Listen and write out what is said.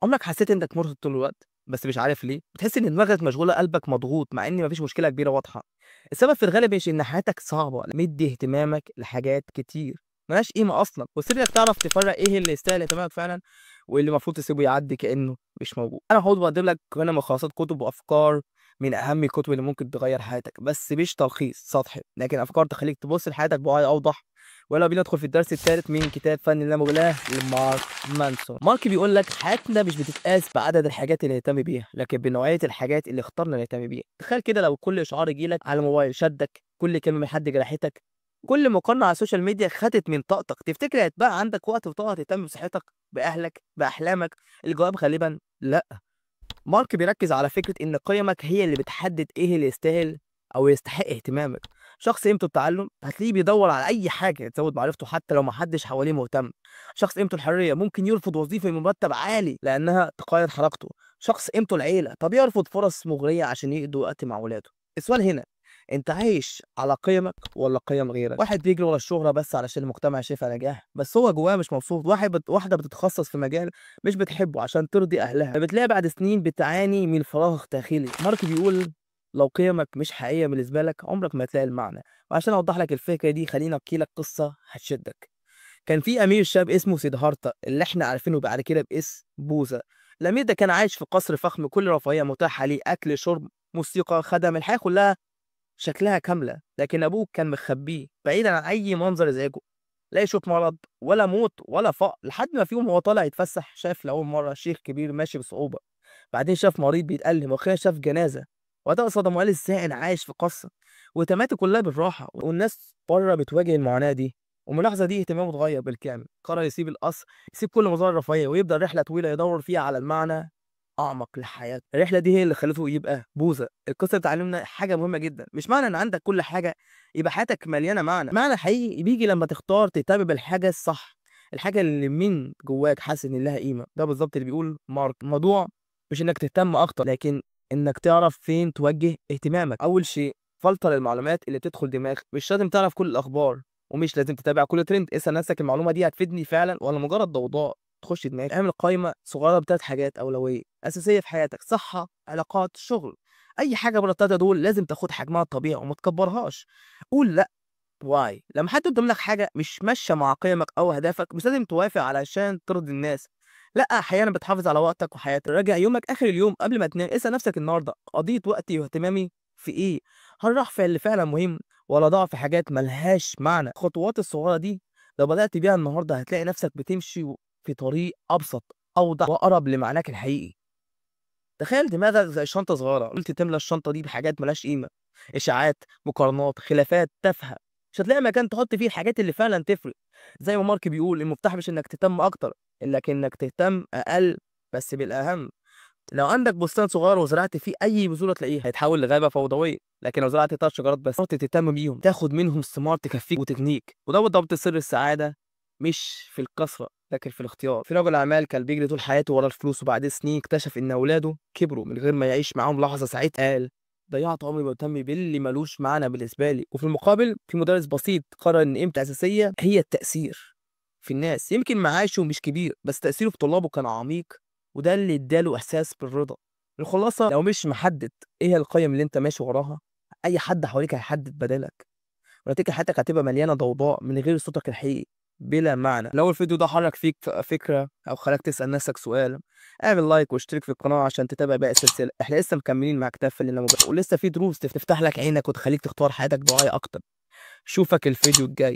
عمرك حسيت إنك مرهق طول الوقت بس مش عارف ليه؟ بتحس إن دماغك مشغولة قلبك مضغوط مع إن مفيش مشكلة كبيرة واضحة. السبب في الغالب مش إن حياتك صعبة، مدي اهتمامك لحاجات كتير ملهاش قيمة أصلا، والسر إنك تعرف تفرق إيه اللي يستاهل اهتمامك فعلا واللي المفروض تسيبه يعدي كأنه مش موجود. أنا هحاول بقدم لك هنا ملخصات كتب وأفكار من أهم الكتب اللي ممكن تغير حياتك، بس مش تلخيص سطحي لكن أفكار تخليك تبص لحياتك بوعي أوضح. ويلا بينا ندخل في الدرس الثالث من كتاب فن اللامبالاة لمارك مانسون. مارك بيقول لك حياتنا مش بتتقاس بعدد الحاجات اللي نهتم بيها لكن بنوعية الحاجات اللي اخترنا نهتم بيها. تخيل كده لو كل اشعار يجيلك على الموبايل شدك، كل كلمة من حد جرحتك، كل مقارنة على السوشيال ميديا خدت من طاقتك، تفتكر هيتبقى عندك وقت وطاقة تهتم بصحتك، بأهلك، بأحلامك؟ الجواب غالبا لا. مارك بيركز على فكرة إن قيمك هي اللي بتحدد إيه اللي يستاهل أو يستحق اهتمامك. شخص قيمته التعلم هتلاقيه بيدور على أي حاجة تزود معرفته حتى لو محدش حواليه مهتم. شخص قيمته الحرية ممكن يرفض وظيفة بمرتب عالي لأنها تقيد حركته. شخص قيمته العيلة طب يرفض فرص مغرية عشان يقضي وقت مع ولاده. السؤال هنا، انت عايش على قيمك ولا قيم غيرك؟ واحد بيجري ورا الشهرة بس علشان المجتمع شايفها نجاح بس هو جواه مش مبسوط. واحدة بتتخصص في مجال مش بتحبه عشان ترضي اهلها، فبتلاقي بعد سنين بتعاني من فراغ داخلي. مارك بيقول لو قيمك مش حقيقية بالنسبة لك عمرك ما هتلاقي المعنى. وعشان اوضح لك الفكرة دي خليني احكي لك قصة هتشدك. كان في امير شاب اسمه سيدهارتا اللي احنا عارفينه بعد كده باسم بوذا. الامير ده كان عايش في قصر فخم، كل رفاهية متاحة ليه، اكل شرب موسيقى خدم، الحياة كلها شكلها كاملة. لكن أبوه كان مخبيه بعيدا عن أي منظر يزعجه، لا يشوف مرض ولا موت ولا فقر. لحد ما في يوم وهو طالع يتفسح شاف لأول مرة شيخ كبير ماشي بصعوبة، بعدين شاف مريض بيتألم، وأخيرا شاف جنازة. وده صدم وقال إزاي أنا عايش في قصر واهتماماتي كلها بالراحة والناس بره بتواجه المعاناة دي؟ وملاحظة دي اهتمامه اتغير بالكامل، قرر يسيب القصر، يسيب كل مظاهر الرفاهية ويبدأ رحلة طويلة يدور فيها على المعنى أعمق لحياته. الرحلة دي هي اللي خلته يبقى بوذا. القصة بتعلمنا حاجة مهمة جدا، مش معنى إن عندك كل حاجة يبقى حياتك مليانة معنى. معنى حقيقي بيجي لما تختار تهتم بالحاجة الصح، الحاجة اللي من جواك حاسس إن لها قيمة. ده بالظبط اللي بيقول مارك. الموضوع مش إنك تهتم أكتر لكن إنك تعرف فين توجه اهتمامك. أول شيء، فلتر المعلومات اللي بتدخل دماغك. مش لازم تعرف كل الأخبار ومش لازم تتابع كل ترند. اسأل نفسك المعلومة دي هتفيدني فعلا ولا مجرد ضوضاء تخش دماغك؟ اعمل قائمة صغيرة بثلاث حاجات أولوية أساسية في حياتك: صحة، علاقات، شغل. أي حاجة بره التلاتة دول لازم تاخد حجمها الطبيعي وما تكبرهاش. قول لأ. واي لما حد يقدم لك حاجة مش ماشية مع قيمك أو أهدافك مش لازم توافق علشان ترضي الناس. لأ، أحيانا بتحافظ على وقتك وحياتك. راجع يومك آخر اليوم قبل ما تنام، اسأل نفسك النهاردة قضيت وقتي واهتمامي في إيه؟ هل راح في اللي فعلا مهم ولا ضاع في حاجات ملهاش معنى؟ الخطوات الصغيرة دي لو بدأت بيها النهاردة هتلاقي نفسك بتمشي في طريق أبسط، أوضح، وأقرب لمعناك الحقيقي. تخيل دماغك زي شنطة صغيرة، قلت تملى الشنطة دي بحاجات ملهاش قيمة، إشاعات، مقارنات، خلافات تافهة. مش هتلاقي مكان تحط فيه الحاجات اللي فعلا تفرق. زي ما مارك بيقول، المفتاح مش إنك تهتم أكتر إلا إنك تهتم أقل بس بالأهم. لو عندك بستان صغير وزرعت فيه أي بذور تلاقيها هيتحول لغابة فوضوية، لكن لو زرعت 3 شجرات بس قررت تهتم بيهم تاخد منهم ثمار تكفيك وتغنيك. وده بالضبط سر السعادة، مش في الكثرة لكن في الاختيار. في رجل أعمال كان بيجري طول حياته ورا الفلوس وبعد سنين اكتشف إن أولاده كبروا من غير ما يعيش معاهم لحظة سعيدة. قال ضيعت عمري بهتم باللي ملوش معنى بالنسبة لي. وفي المقابل في مدرس بسيط قرر إن قيمته الأساسية هي التأثير في الناس. يمكن معاشه مش كبير بس تأثيره في طلابه كان عميق، وده اللي اداله إحساس بالرضا. الخلاصة، لو مش محدد إيه القيم اللي أنت ماشي وراها أي حد حواليك هيحدد بدالك، ونتيجة حياتك هتبقى مليانة ضوضاء من غير صوتك الحقيقي بلا معنى. لو الفيديو ده حرك فيك فكرة أو خلاك تسأل نفسك سؤال، اعمل لايك واشترك في القناة عشان تتابع باقي السلسلة. احنا لسه مكملين مع كتاب فيلم ولسه في دروس تفتح لك عينك وتخليك تختار حياتك بوعي أكتر. شوفك الفيديو الجاي.